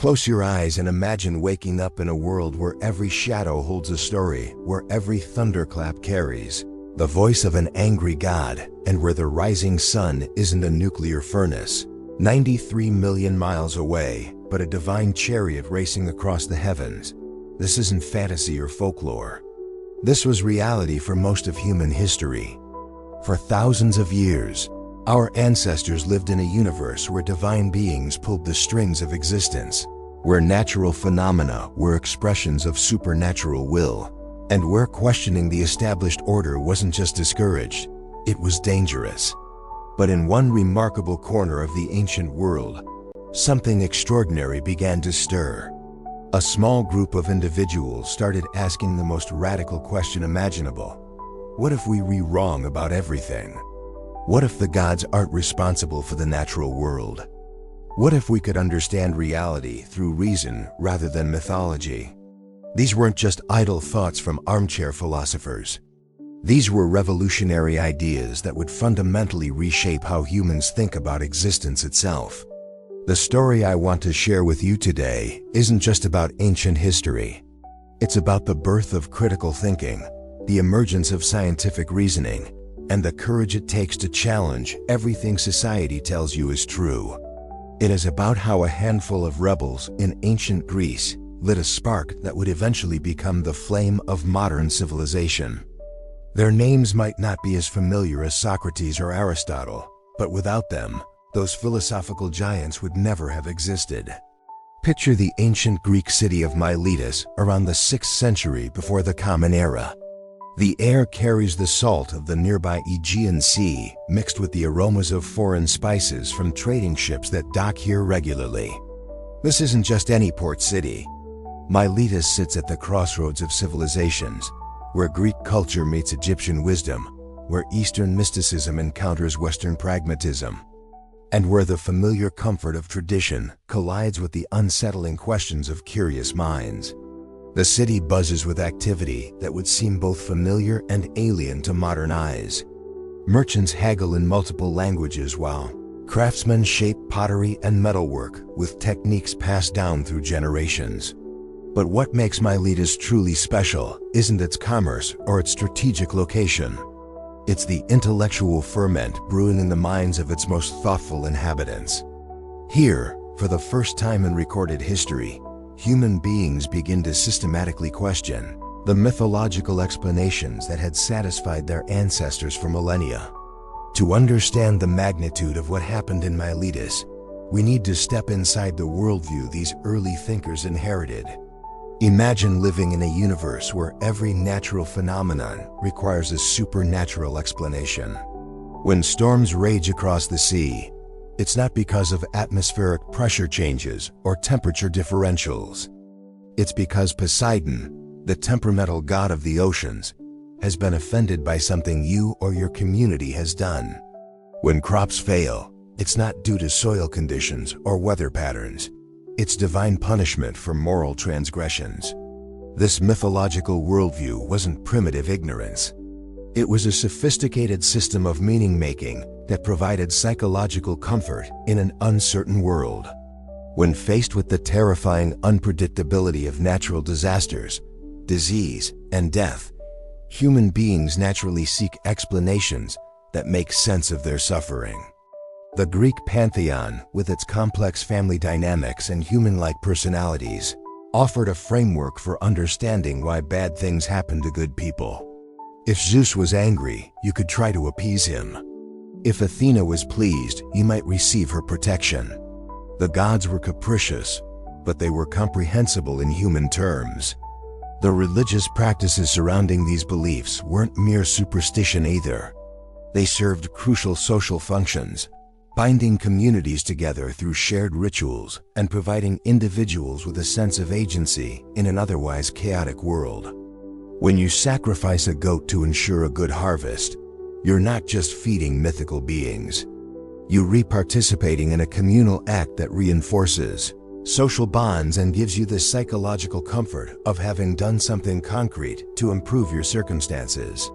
Close your eyes and imagine waking up in a world where every shadow holds a story, where every thunderclap carries the voice of an angry god, and where the rising sun isn't a nuclear furnace 93 million miles away, but a divine chariot racing across the heavens. This isn't fantasy or folklore. This was reality for most of human history. For thousands of years, our ancestors lived in a universe where divine beings pulled the strings of existence, where natural phenomena were expressions of supernatural will, and where questioning the established order wasn't just discouraged, it was dangerous. But in one remarkable corner of the ancient world, something extraordinary began to stir. A small group of individuals started asking the most radical question imaginable. What if we were wrong about everything? What if the gods aren't responsible for the natural world? What if we could understand reality through reason rather than mythology? These weren't just idle thoughts from armchair philosophers. These were revolutionary ideas that would fundamentally reshape how humans think about existence itself. The story I want to share with you today isn't just about ancient history. It's about the birth of critical thinking, the emergence of scientific reasoning, and the courage it takes to challenge everything society tells you is true. It is about how a handful of rebels in ancient Greece lit a spark that would eventually become the flame of modern civilization. Their names might not be as familiar as Socrates or Aristotle, but without them, those philosophical giants would never have existed. Picture the ancient Greek city of Miletus around the 6th century before the Common Era. The air carries the salt of the nearby Aegean Sea, mixed with the aromas of foreign spices from trading ships that dock here regularly. This isn't just any port city. Miletus sits at the crossroads of civilizations, where Greek culture meets Egyptian wisdom, where Eastern mysticism encounters Western pragmatism, and where the familiar comfort of tradition collides with the unsettling questions of curious minds. The city buzzes with activity that would seem both familiar and alien to modern eyes. Merchants haggle in multiple languages while craftsmen shape pottery and metalwork with techniques passed down through generations. But what makes Miletus truly special isn't its commerce or its strategic location. It's the intellectual ferment brewing in the minds of its most thoughtful inhabitants. Here, for the first time in recorded history, human beings begin to systematically question the mythological explanations that had satisfied their ancestors for millennia. To understand the magnitude of what happened in Miletus, we need to step inside the worldview these early thinkers inherited. Imagine living in a universe where every natural phenomenon requires a supernatural explanation. When storms rage across the sea, it's not because of atmospheric pressure changes or temperature differentials. It's because Poseidon, the temperamental god of the oceans, has been offended by something you or your community has done. When crops fail, it's not due to soil conditions or weather patterns. It's divine punishment for moral transgressions. This mythological worldview wasn't primitive ignorance. It was a sophisticated system of meaning-making that provided psychological comfort in an uncertain world. When faced with the terrifying unpredictability of natural disasters, disease, and death, human beings naturally seek explanations that make sense of their suffering. The Greek pantheon, with its complex family dynamics and human-like personalities, offered a framework for understanding why bad things happen to good people. If Zeus was angry, you could try to appease him. If Athena was pleased, you might receive her protection. The gods were capricious, but they were comprehensible in human terms. The religious practices surrounding these beliefs weren't mere superstition either. They served crucial social functions, binding communities together through shared rituals and providing individuals with a sense of agency in an otherwise chaotic world. When you sacrifice a goat to ensure a good harvest, you're not just feeding mythical beings. You're participating in a communal act that reinforces social bonds and gives you the psychological comfort of having done something concrete to improve your circumstances.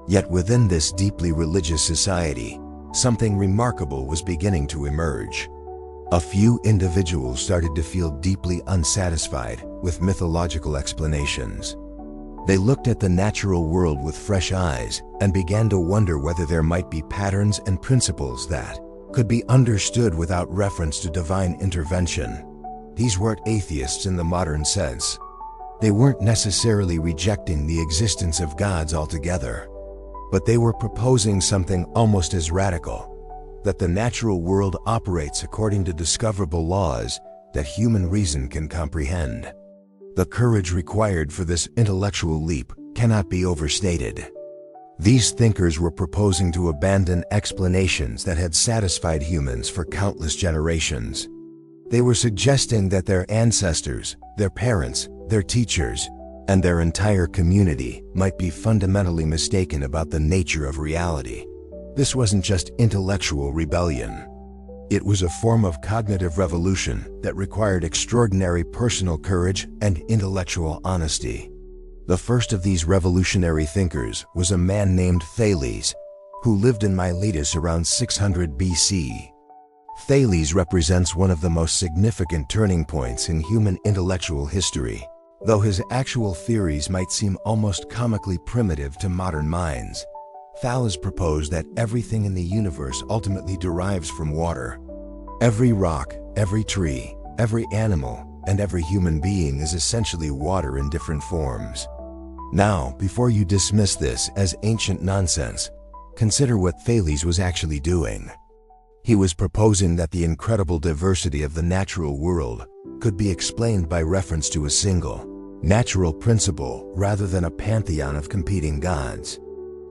Yet within this deeply religious society, something remarkable was beginning to emerge. A few individuals started to feel deeply unsatisfied with mythological explanations. They looked at the natural world with fresh eyes and began to wonder whether there might be patterns and principles that could be understood without reference to divine intervention. These weren't atheists in the modern sense. They weren't necessarily rejecting the existence of gods altogether, but they were proposing something almost as radical: that the natural world operates according to discoverable laws that human reason can comprehend. The courage required for this intellectual leap cannot be overstated. These thinkers were proposing to abandon explanations that had satisfied humans for countless generations. They were suggesting that their ancestors, their parents, their teachers, and their entire community might be fundamentally mistaken about the nature of reality. This wasn't just intellectual rebellion. It was a form of cognitive revolution that required extraordinary personal courage and intellectual honesty. The first of these revolutionary thinkers was a man named Thales, who lived in Miletus around 600 BC. Thales represents one of the most significant turning points in human intellectual history, though his actual theories might seem almost comically primitive to modern minds. Thales proposed that everything in the universe ultimately derives from water. Every rock, every tree, every animal, and every human being is essentially water in different forms. Now, before you dismiss this as ancient nonsense, consider what Thales was actually doing. He was proposing that the incredible diversity of the natural world could be explained by reference to a single, natural principle rather than a pantheon of competing gods.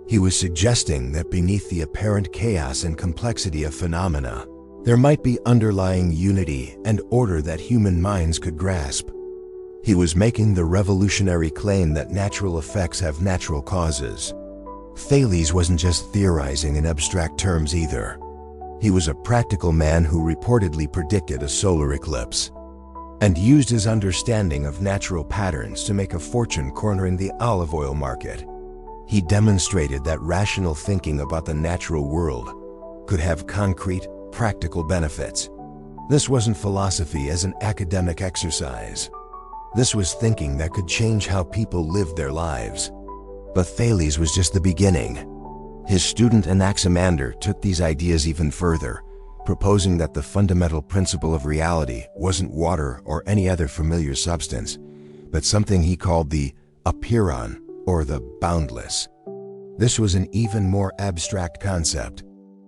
He was suggesting that beneath the apparent chaos and complexity of phenomena, there might be underlying unity and order that human minds could grasp. He was making the revolutionary claim that natural effects have natural causes. Thales wasn't just theorizing in abstract terms either. He was a practical man who reportedly predicted a solar eclipse and used his understanding of natural patterns to make a fortune cornering the olive oil market. He demonstrated that rational thinking about the natural world could have concrete, practical benefits. This wasn't philosophy as an academic exercise. This was thinking that could change how people lived their lives. But Thales was just the beginning. His student Anaximander took these ideas even further, proposing that the fundamental principle of reality wasn't water or any other familiar substance, but something he called the apeiron, or the boundless. This was an even more abstract concept,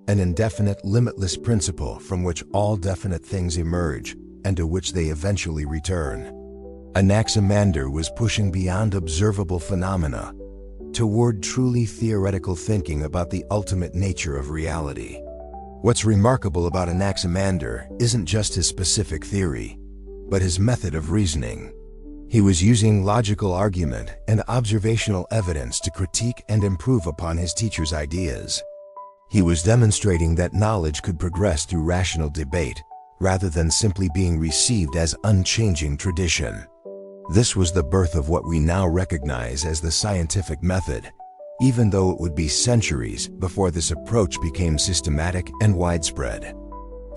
an indefinite, limitless principle from which all definite things emerge and to which they eventually return. Anaximander was pushing beyond observable phenomena toward truly theoretical thinking about the ultimate nature of reality. What's remarkable about Anaximander isn't just his specific theory, but his method of reasoning. He was using logical argument and observational evidence to critique and improve upon his teacher's ideas. He was demonstrating that knowledge could progress through rational debate rather than simply being received as unchanging tradition. This was the birth of what we now recognize as the scientific method, even though it would be centuries before this approach became systematic and widespread.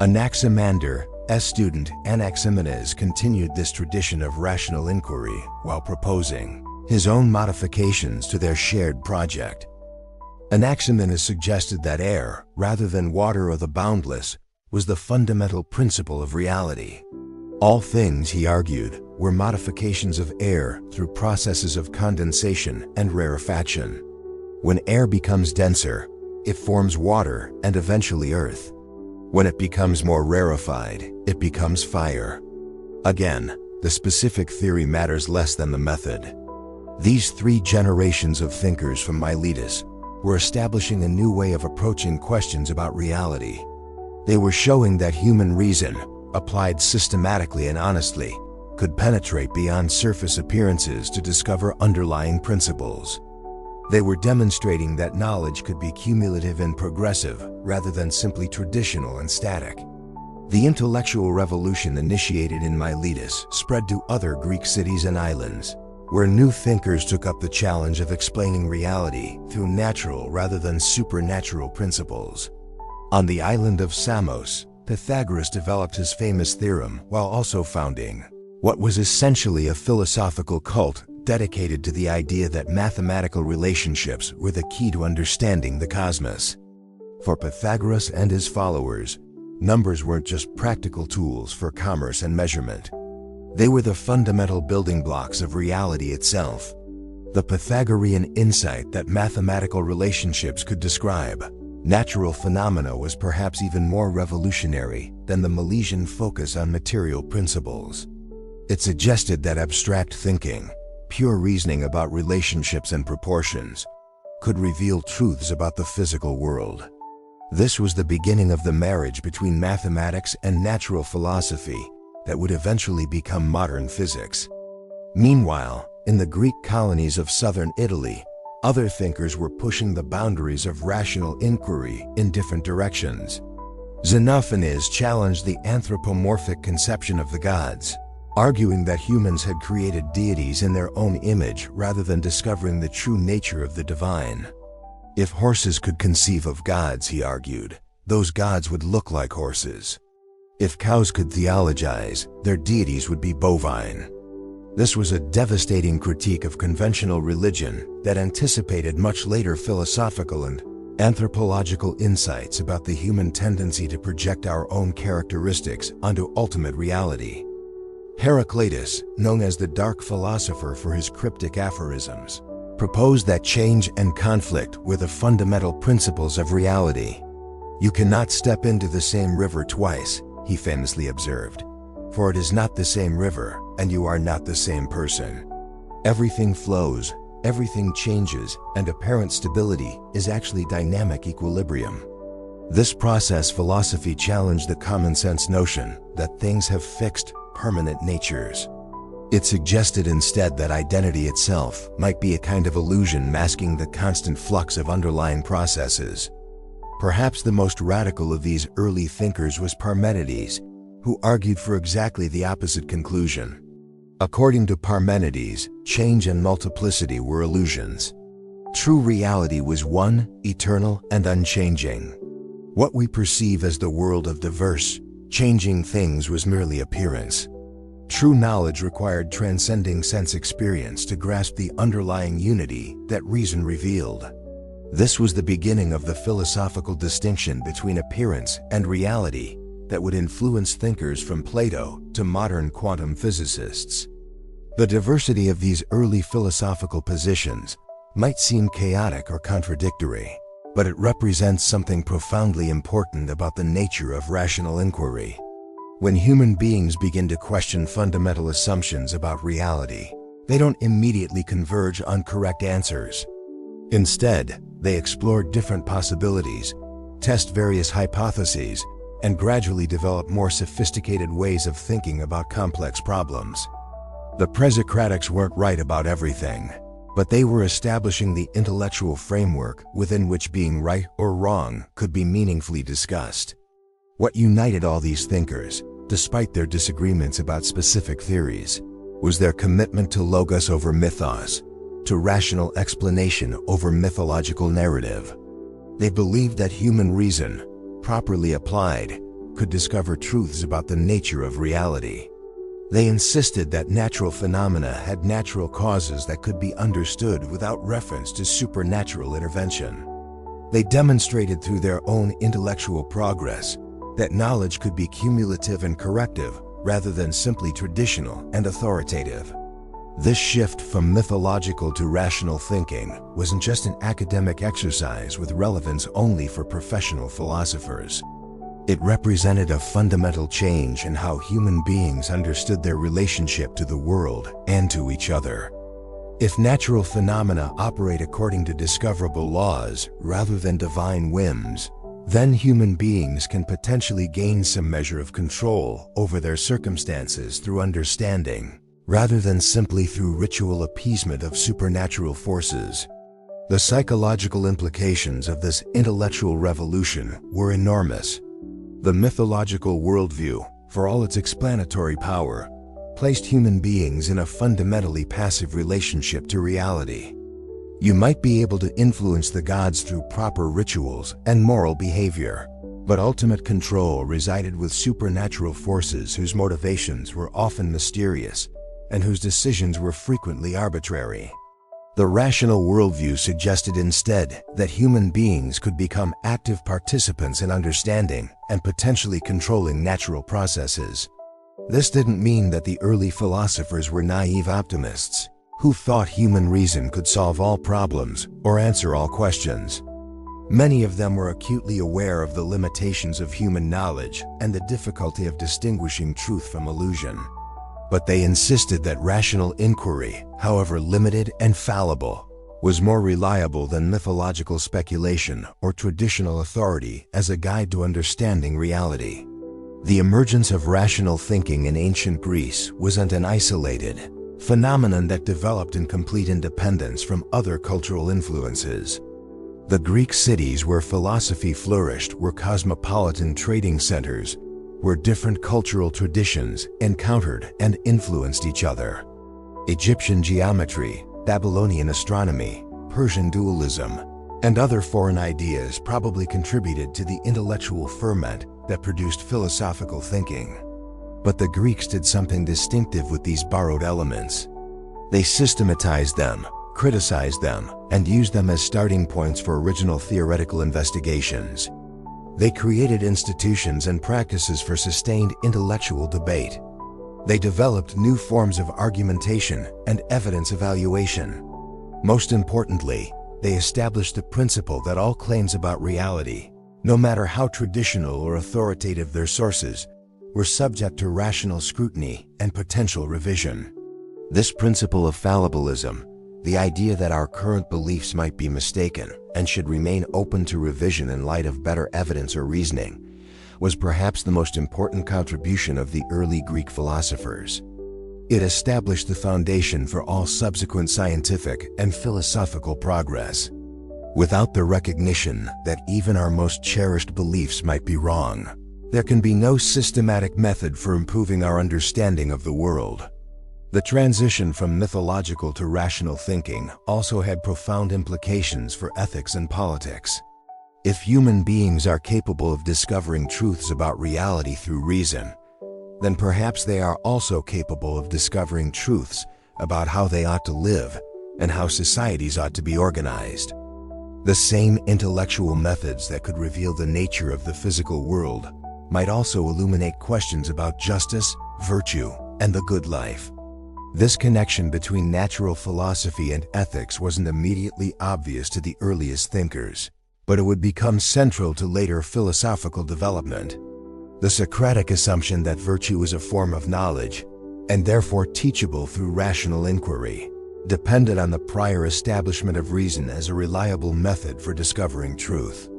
Anaximander, as student Anaximenes continued this tradition of rational inquiry while proposing his own modifications to their shared project. Anaximenes suggested that air, rather than water or the boundless, was the fundamental principle of reality. All things, he argued, were modifications of air through processes of condensation and rarefaction. When air becomes denser, it forms water and eventually earth. When it becomes more rarefied, it becomes fire. Again, the specific theory matters less than the method. These three generations of thinkers from Miletus were establishing a new way of approaching questions about reality. They were showing that human reason, applied systematically and honestly, could penetrate beyond surface appearances to discover underlying principles. They were demonstrating that knowledge could be cumulative and progressive rather than simply traditional and static. The intellectual revolution initiated in Miletus spread to other Greek cities and islands, where new thinkers took up the challenge of explaining reality through natural rather than supernatural principles. On the island of Samos, Pythagoras developed his famous theorem while also founding what was essentially a philosophical cult dedicated to the idea that mathematical relationships were the key to understanding the cosmos. For Pythagoras and his followers, numbers weren't just practical tools for commerce and measurement. They were the fundamental building blocks of reality itself. The Pythagorean insight that mathematical relationships could describe natural phenomena was perhaps even more revolutionary than the Milesian focus on material principles. It suggested that abstract thinking, pure reasoning about relationships and proportions, could reveal truths about the physical world. This was the beginning of the marriage between mathematics and natural philosophy that would eventually become modern physics. Meanwhile, in the Greek colonies of southern Italy, other thinkers were pushing the boundaries of rational inquiry in different directions. Xenophanes challenged the anthropomorphic conception of the gods, arguing that humans had created deities in their own image rather than discovering the true nature of the divine. If horses could conceive of gods, he argued, those gods would look like horses. If cows could theologize, their deities would be bovine. This was a devastating critique of conventional religion that anticipated much later philosophical and anthropological insights about the human tendency to project our own characteristics onto ultimate reality. Heraclitus, known as the dark philosopher for his cryptic aphorisms, proposed that change and conflict were the fundamental principles of reality. "You cannot step into the same river twice," he famously observed, "for it is not the same river, and you are not the same person. Everything flows, everything changes, and apparent stability is actually dynamic equilibrium." This process philosophy challenged the common-sense notion that things have fixed, permanent natures. It suggested instead that identity itself might be a kind of illusion masking the constant flux of underlying processes. Perhaps the most radical of these early thinkers was Parmenides, who argued for exactly the opposite conclusion. According to Parmenides, change and multiplicity were illusions. True reality was one, eternal, and unchanging. What we perceive as the world of diverse, changing things was merely appearance. True knowledge required transcending sense experience to grasp the underlying unity that reason revealed. This was the beginning of the philosophical distinction between appearance and reality that would influence thinkers from Plato to modern quantum physicists. The diversity of these early philosophical positions might seem chaotic or contradictory, but it represents something profoundly important about the nature of rational inquiry. When human beings begin to question fundamental assumptions about reality, they don't immediately converge on correct answers. Instead, they explore different possibilities, test various hypotheses, and gradually develop more sophisticated ways of thinking about complex problems. The Pre-Socratics weren't right about everything, but they were establishing the intellectual framework within which being right or wrong could be meaningfully discussed. What united all these thinkers, despite their disagreements about specific theories, was their commitment to logos over mythos, to rational explanation over mythological narrative. They believed that human reason, properly applied, could discover truths about the nature of reality. They insisted that natural phenomena had natural causes that could be understood without reference to supernatural intervention. They demonstrated through their own intellectual progress that knowledge could be cumulative and corrective rather than simply traditional and authoritative. This shift from mythological to rational thinking wasn't just an academic exercise with relevance only for professional philosophers. It represented a fundamental change in how human beings understood their relationship to the world and to each other. If natural phenomena operate according to discoverable laws rather than divine whims, then human beings can potentially gain some measure of control over their circumstances through understanding, rather than simply through ritual appeasement of supernatural forces. The psychological implications of this intellectual revolution were enormous. The mythological worldview, for all its explanatory power, placed human beings in a fundamentally passive relationship to reality. You might be able to influence the gods through proper rituals and moral behavior, But ultimate control resided with supernatural forces whose motivations were often mysterious and whose decisions were frequently arbitrary. The rational worldview suggested instead that human beings could become active participants in understanding and potentially controlling natural processes. This didn't mean that the early philosophers were naive optimists who thought human reason could solve all problems or answer all questions. Many of them were acutely aware of the limitations of human knowledge and the difficulty of distinguishing truth from illusion. But they insisted that rational inquiry, however limited and fallible, was more reliable than mythological speculation or traditional authority as a guide to understanding reality. The emergence of rational thinking in ancient Greece wasn't an isolated phenomenon that developed in complete independence from other cultural influences. The Greek cities where philosophy flourished were cosmopolitan trading centers where different cultural traditions encountered and influenced each other. Egyptian geometry, Babylonian astronomy, Persian dualism, and other foreign ideas probably contributed to the intellectual ferment that produced philosophical thinking. But the Greeks did something distinctive with these borrowed elements. They systematized them, criticized them, and used them as starting points for original theoretical investigations. They created institutions and practices for sustained intellectual debate. They developed new forms of argumentation and evidence evaluation. Most importantly, they established the principle that all claims about reality, no matter how traditional or authoritative their sources, were subject to rational scrutiny and potential revision. This principle of fallibilism, the idea that our current beliefs might be mistaken and should remain open to revision in light of better evidence or reasoning, was perhaps the most important contribution of the early Greek philosophers. It established the foundation for all subsequent scientific and philosophical progress. Without the recognition that even our most cherished beliefs might be wrong, there can be no systematic method for improving our understanding of the world. The transition from mythological to rational thinking also had profound implications for ethics and politics. If human beings are capable of discovering truths about reality through reason, then perhaps they are also capable of discovering truths about how they ought to live and how societies ought to be organized. The same intellectual methods that could reveal the nature of the physical world might also illuminate questions about justice, virtue, and the good life. This connection between natural philosophy and ethics wasn't immediately obvious to the earliest thinkers, but it would become central to later philosophical development. The Socratic assumption that virtue is a form of knowledge, and therefore teachable through rational inquiry, depended on the prior establishment of reason as a reliable method for discovering truth.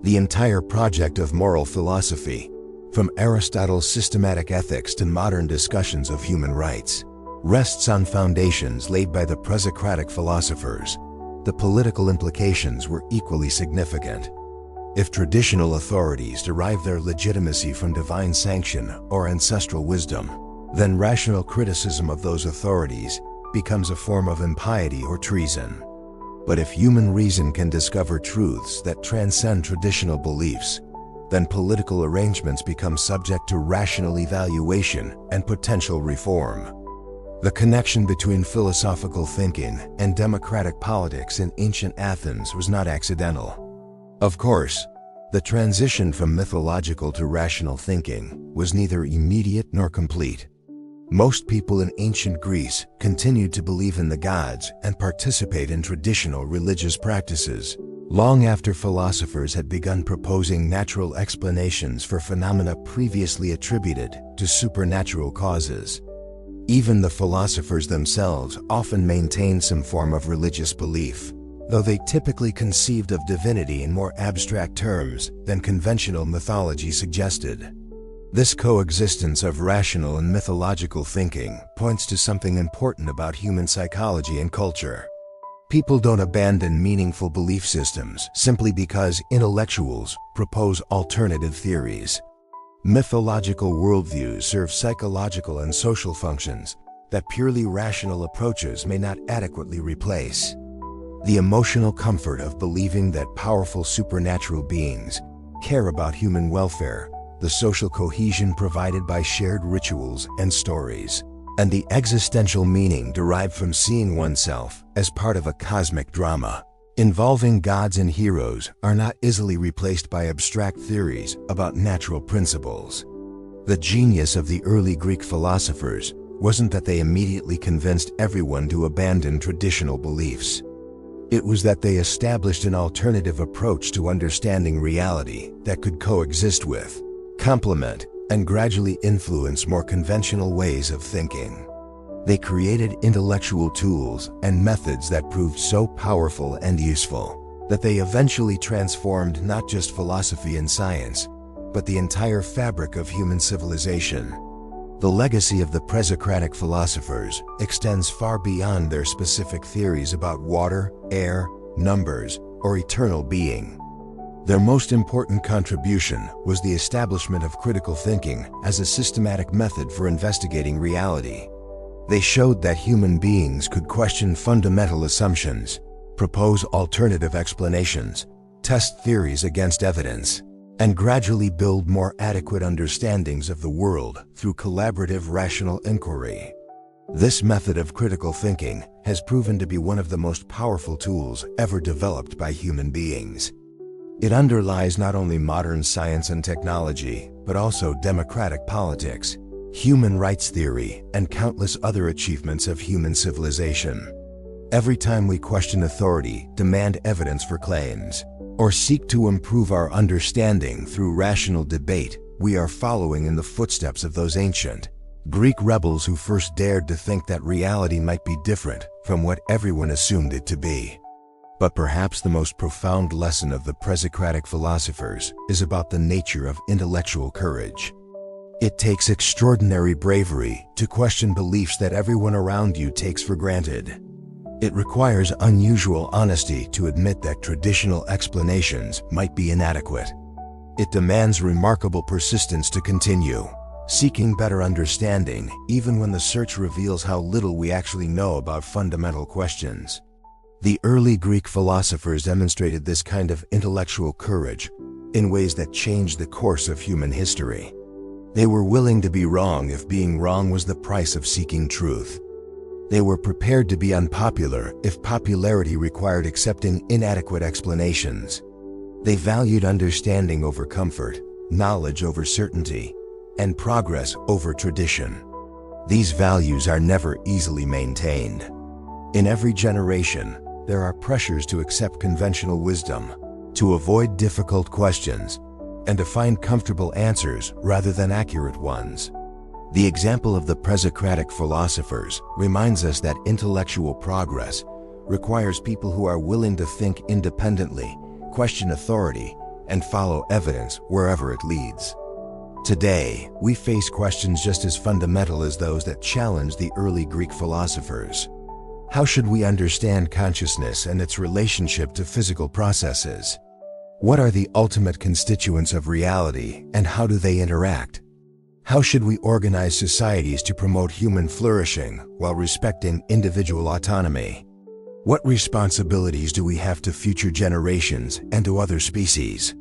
The entire project of moral philosophy, from Aristotle's systematic ethics to modern discussions of human rights, rests on foundations laid by the pre-Socratic philosophers. The political implications were equally significant. If traditional authorities derive their legitimacy from divine sanction or ancestral wisdom, then rational criticism of those authorities becomes a form of impiety or treason. But if human reason can discover truths that transcend traditional beliefs, then political arrangements become subject to rational evaluation and potential reform. The connection between philosophical thinking and democratic politics in ancient Athens was not accidental. Of course, the transition from mythological to rational thinking was neither immediate nor complete. Most people in ancient Greece continued to believe in the gods and participate in traditional religious practices, long after philosophers had begun proposing natural explanations for phenomena previously attributed to supernatural causes. Even the philosophers themselves often maintained some form of religious belief, though they typically conceived of divinity in more abstract terms than conventional mythology suggested. This coexistence of rational and mythological thinking points to something important about human psychology and culture. People don't abandon meaningful belief systems simply because intellectuals propose alternative theories. Mythological worldviews serve psychological and social functions that purely rational approaches may not adequately replace. The emotional comfort of believing that powerful supernatural beings care about human welfare, the social cohesion provided by shared rituals and stories, and the existential meaning derived from seeing oneself as part of a cosmic drama involving gods and heroes are not easily replaced by abstract theories about natural principles. The genius of the early Greek philosophers wasn't that they immediately convinced everyone to abandon traditional beliefs. It was that they established an alternative approach to understanding reality that could coexist with, complement, and gradually influence more conventional ways of thinking. They created intellectual tools and methods that proved so powerful and useful that they eventually transformed not just philosophy and science, but the entire fabric of human civilization. The legacy of the Pre-Socratic philosophers extends far beyond their specific theories about water, air, numbers, or eternal being. Their most important contribution was the establishment of critical thinking as a systematic method for investigating reality. They showed that human beings could question fundamental assumptions, propose alternative explanations, test theories against evidence, and gradually build more adequate understandings of the world through collaborative rational inquiry. This method of critical thinking has proven to be one of the most powerful tools ever developed by human beings. It underlies not only modern science and technology, but also democratic politics, human rights theory, and countless other achievements of human civilization. Every time we question authority, demand evidence for claims, or seek to improve our understanding through rational debate, we are following in the footsteps of those ancient Greek rebels who first dared to think that reality might be different from what everyone assumed it to be. But perhaps the most profound lesson of the Pre-Socratic philosophers is about the nature of intellectual courage. It takes extraordinary bravery to question beliefs that everyone around you takes for granted. It requires unusual honesty to admit that traditional explanations might be inadequate. It demands remarkable persistence to continue, seeking better understanding even when the search reveals how little we actually know about fundamental questions. The early Greek philosophers demonstrated this kind of intellectual courage in ways that changed the course of human history. They were willing to be wrong if being wrong was the price of seeking truth. They were prepared to be unpopular if popularity required accepting inadequate explanations. They valued understanding over comfort, knowledge over certainty, and progress over tradition. These values are never easily maintained. In every generation, there are pressures to accept conventional wisdom, to avoid difficult questions, and to find comfortable answers rather than accurate ones. The example of the Pre-Socratic philosophers reminds us that intellectual progress requires people who are willing to think independently, question authority, and follow evidence wherever it leads. Today, we face questions just as fundamental as those that challenged the early Greek philosophers. How should we understand consciousness and its relationship to physical processes? What are the ultimate constituents of reality, and how do they interact? How should we organize societies to promote human flourishing while respecting individual autonomy? What responsibilities do we have to future generations and to other species?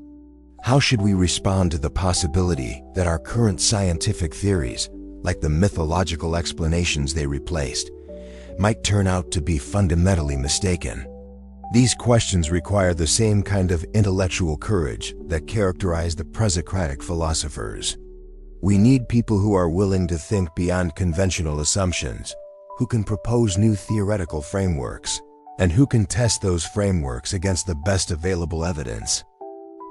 How should we respond to the possibility that our current scientific theories, like the mythological explanations they replaced, might turn out to be fundamentally mistaken? These questions require the same kind of intellectual courage that characterized the Pre-Socratic philosophers. We need people who are willing to think beyond conventional assumptions, who can propose new theoretical frameworks, and who can test those frameworks against the best available evidence.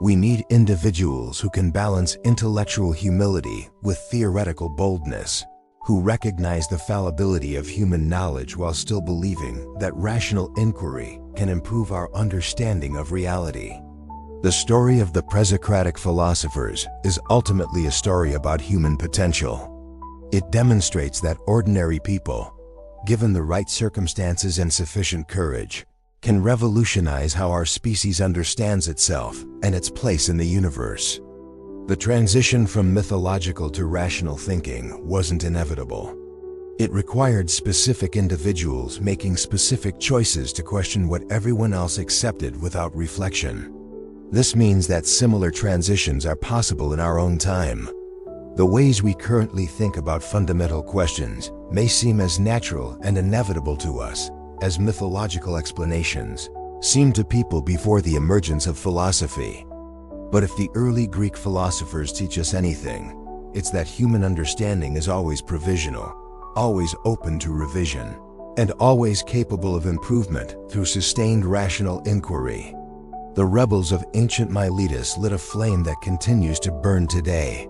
We need individuals who can balance intellectual humility with theoretical boldness, who recognize the fallibility of human knowledge while still believing that rational inquiry can improve our understanding of reality. The story of the Pre-Socratic philosophers is ultimately a story about human potential. It demonstrates that ordinary people, given the right circumstances and sufficient courage, can revolutionize how our species understands itself and its place in the universe. The transition from mythological to rational thinking wasn't inevitable. It required specific individuals making specific choices to question what everyone else accepted without reflection. This means that similar transitions are possible in our own time. The ways we currently think about fundamental questions may seem as natural and inevitable to us as mythological explanations seemed to people before the emergence of philosophy. But if the early Greek philosophers teach us anything, it's that human understanding is always provisional, always open to revision, and always capable of improvement through sustained rational inquiry. The rebels of ancient Miletus lit a flame that continues to burn today.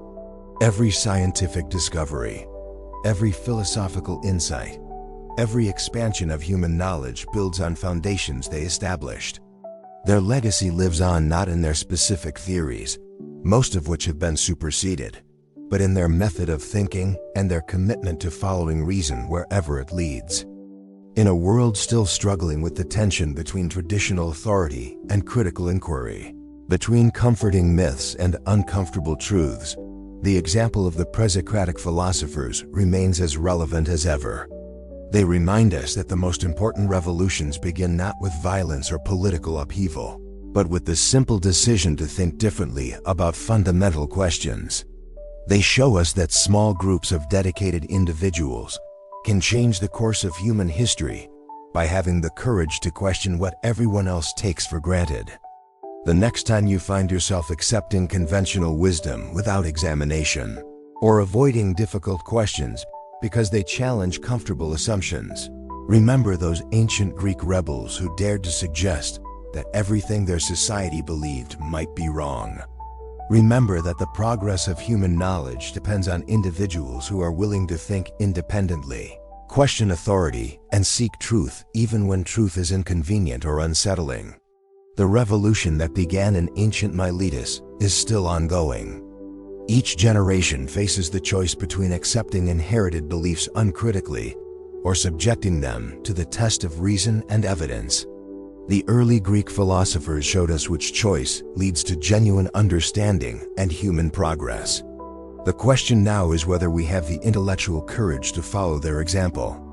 Every scientific discovery, every philosophical insight, every expansion of human knowledge builds on foundations they established. Their legacy lives on not in their specific theories, most of which have been superseded, but in their method of thinking and their commitment to following reason wherever it leads. In a world still struggling with the tension between traditional authority and critical inquiry, between comforting myths and uncomfortable truths, the example of the Pre-Socratic philosophers remains as relevant as ever. They remind us that the most important revolutions begin not with violence or political upheaval, but with the simple decision to think differently about fundamental questions. They show us that small groups of dedicated individuals can change the course of human history by having the courage to question what everyone else takes for granted. The next time you find yourself accepting conventional wisdom without examination, or avoiding difficult questions because they challenge comfortable assumptions, remember those ancient Greek rebels who dared to suggest that everything their society believed might be wrong. Remember that the progress of human knowledge depends on individuals who are willing to think independently, question authority, and seek truth even when truth is inconvenient or unsettling. The revolution that began in ancient Miletus is still ongoing. Each generation faces the choice between accepting inherited beliefs uncritically or subjecting them to the test of reason and evidence. The early Greek philosophers showed us which choice leads to genuine understanding and human progress. The question now is whether we have the intellectual courage to follow their example.